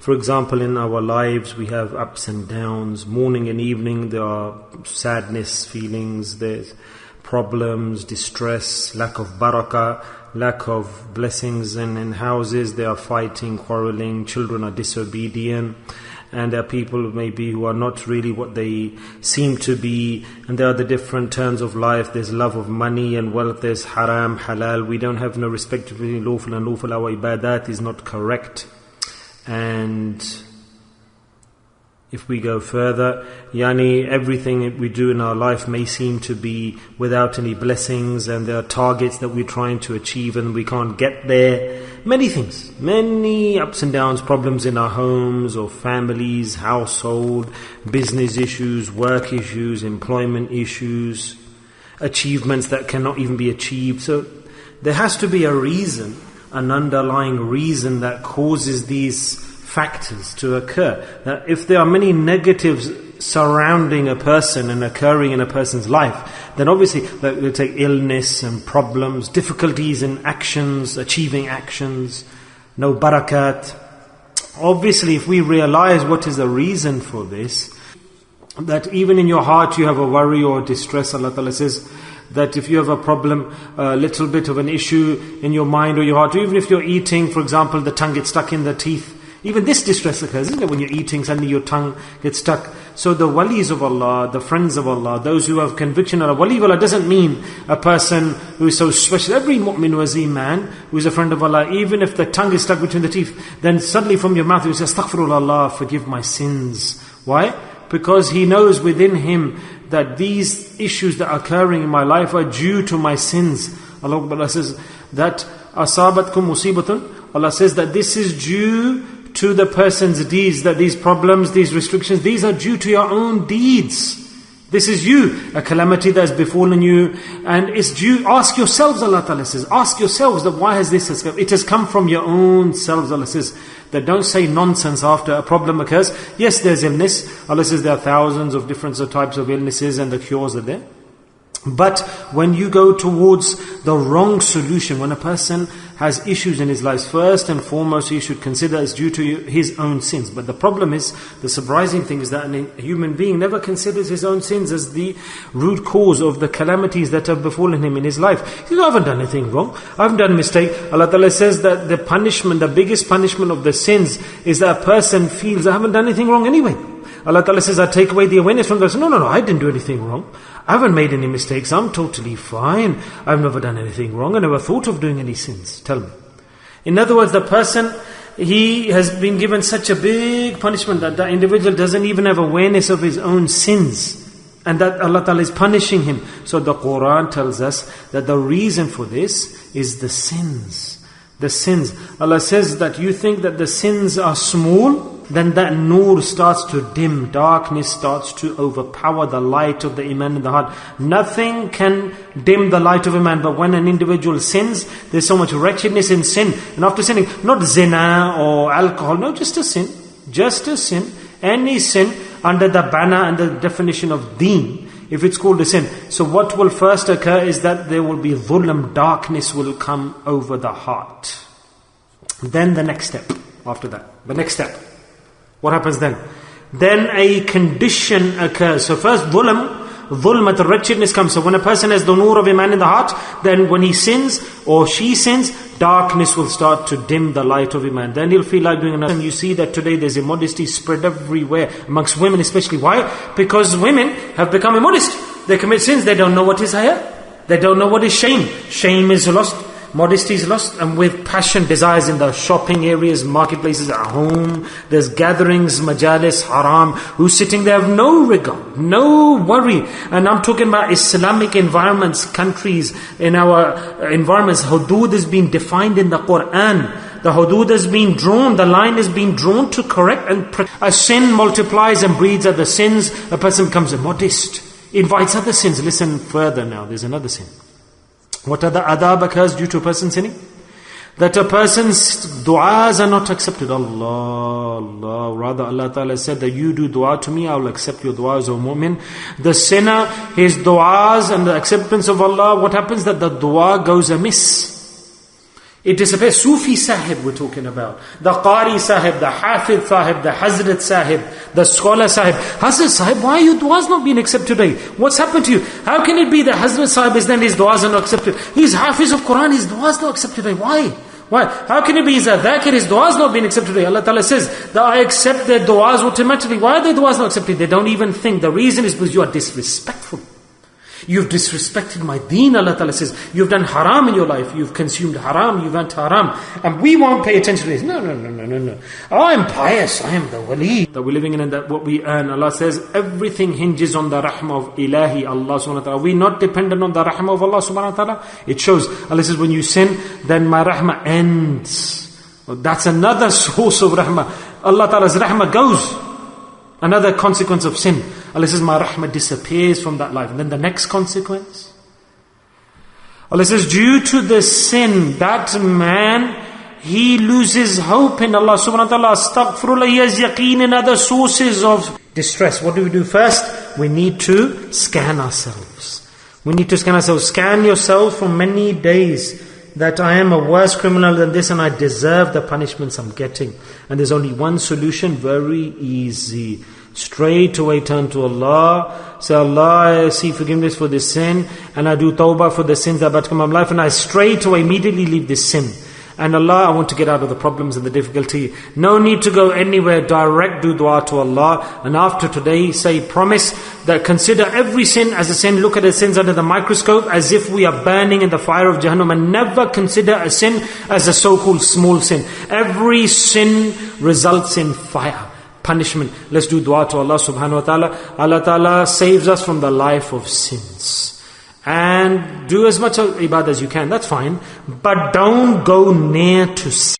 For example, in our lives we have ups and downs. Morning and evening there are sadness feelings, there's problems, distress, lack of barakah, lack of blessings, and in houses they are fighting, quarreling, children are disobedient, and there are people maybe who are not really what they seem to be, and there are the different terms of life. There's love of money and wealth, there's haram, halal. We don't have no respect between lawful and lawful. Our ibadat is not correct. And if we go further, everything we do in our life may seem to be without any blessings, and there are targets that we're trying to achieve and we can't get there. Many things, many ups and downs, problems in our homes or families, household, business issues, work issues, employment issues, achievements that cannot even be achieved. So there has to be a reason, an underlying reason that causes these factors to occur. Now, if there are many negatives surrounding a person and occurring in a person's life, then obviously we'll take illness and problems, difficulties in actions, achieving actions, no barakat. Obviously, if we realize what is the reason for this, that even in your heart you have a worry or distress, Allah Ta'ala says that if you have a problem, a little bit of an issue in your mind or your heart, or even if you're eating, for example, the tongue gets stuck in the teeth, even this distress occurs, isn't it? When you're eating, suddenly your tongue gets stuck. So the walis of Allah, the friends of Allah, those who have conviction of Allah, wali of Allah doesn't mean a person who is so special. Every mu'min was man who is a friend of Allah, even if the tongue is stuck between the teeth, then suddenly from your mouth you say, Astaghfirullah, Allah, forgive my sins. Why? Because he knows within him that these issues that are occurring in my life are due to my sins. Allah says that asabatkum musibatun. Allah says that this is due to the person's deeds, that these problems, these restrictions, these are due to your own deeds. This is you, a calamity that has befallen you, and it's due. Ask yourselves, Allah Ta'ala says, ask yourselves that why has this come? It has come from your own selves. Allah says that don't say nonsense after a problem occurs. Yes, there's illness. Allah says there are thousands of different types of illnesses and the cures are there. But when you go towards the wrong solution, when a person has issues in his life, first and foremost he should consider it's due to his own sins. But the problem is, the surprising thing is that a human being never considers his own sins as the root cause of the calamities that have befallen him in his life. He says, I haven't done anything wrong, I haven't done a mistake. Allah Ta'ala says that the punishment, the biggest punishment of the sins is that a person feels, I haven't done anything wrong anyway. Allah Ta'ala says, I take away the awareness from those. No, I didn't do anything wrong. I haven't made any mistakes. I'm totally fine. I've never done anything wrong. I never thought of doing any sins. Tell me. In other words, the person, he has been given such a big punishment that the individual doesn't even have awareness of his own sins, and that Allah Ta'ala is punishing him. So the Quran tells us that the reason for this is the sins. The sins. Allah says that you think that the sins are small, then that nur starts to dim, darkness starts to overpower the light of the iman in the heart. Nothing can dim the light of iman, but when an individual sins, there's so much wretchedness in sin. And after sinning, not zina or alcohol, no, just a sin. Just a sin. Any sin under the banner and the definition of deen, if it's called a sin. So what will first occur is that there will be dhulm, darkness will come over the heart. Then the next step, after that, the next step. What happens then? Then a condition occurs. So first dhulmat, wretchedness comes. So when a person has the nur of iman in the heart, then when he sins or she sins, darkness will start to dim the light of iman. Then he'll feel like doing another. And you see that today there's immodesty spread everywhere, amongst women especially. Why? Because women have become immodest. They commit sins, they don't know what is haya. They don't know what is shame. Shame is lost. Modesty is lost, and with passion, desires in the shopping areas, marketplaces, at home, there's gatherings, majalis, haram, who's sitting there have no regard, no worry. And I'm talking about Islamic environments, countries, in our environments, hudud is being defined in the Quran. The hudud has been drawn, the line is being drawn to correct and a sin multiplies and breeds other sins, a person becomes immodest, invites other sins. Listen further now, there's another sin. What other adab occurs due to a person sinning? That a person's du'as are not accepted. Allah. Rather Allah Ta'ala said that you do dua to me, I will accept your du'as, O mu'min. The sinner, his du'as and the acceptance of Allah, what happens? That the dua goes amiss. It disappears. Sufi Sahib we're talking about. The Qari Sahib, the Hafidh Sahib, the Hazrat Sahib, the Scholar Sahib. Hazrat Sahib, why are your du'as not being accepted today? What's happened to you? How can it be that Hazrat Sahib is then his du'as are not accepted? He's Hafiz of Quran, his du'as not accepted today. Why? Why? How can it be he's a dhakir, his du'as not being accepted today? Allah Ta'ala says that I accept their du'as automatically. Why are their du'as not accepted? They don't even think. The reason is because you are disrespectful. You've disrespected my deen, Allah Ta'ala says. You've done haram in your life. You've consumed haram. You've went haram. And we won't pay attention to this. No. I am pious. I am the wali. That we're living in and that what we earn. Allah says everything hinges on the rahmah of Ilahi, Allah subhanahu wa ta'ala. We're not dependent on the rahmah of Allah subhanahu wa ta'ala. It shows. Allah says when you sin, then my rahmah ends. Well, that's another source of rahmah. Allah Ta'ala's rahmah goes. Another consequence of sin. Allah says, my rahmah disappears from that life. And then the next consequence. Allah says, due to the sin, that man, he loses hope in Allah subhanahu wa ta'ala. Astaghfirullah, he has yaqeen in other sources of distress. What do we do first? We need to scan ourselves. We need to scan ourselves. Scan yourself for many days. That I am a worse criminal than this and I deserve the punishments I'm getting. And there's only one solution, very easy. Straight away turn to Allah. Say, Allah, I seek forgiveness for this sin. And I do tawbah for the sins that are about to come in my life. And I straight away immediately leave this sin. And Allah, I want to get out of the problems and the difficulty. No need to go anywhere. Direct do dua to Allah. And after today, say, promise that consider every sin as a sin. Look at the sins under the microscope as if we are burning in the fire of Jahannam. And never consider a sin as a so-called small sin. Every sin results in fire, punishment. Let's do dua to Allah subhanahu wa ta'ala. Allah ta'ala saves us from the life of sins. And do as much ibadah as you can, that's fine. But don't go near to sin.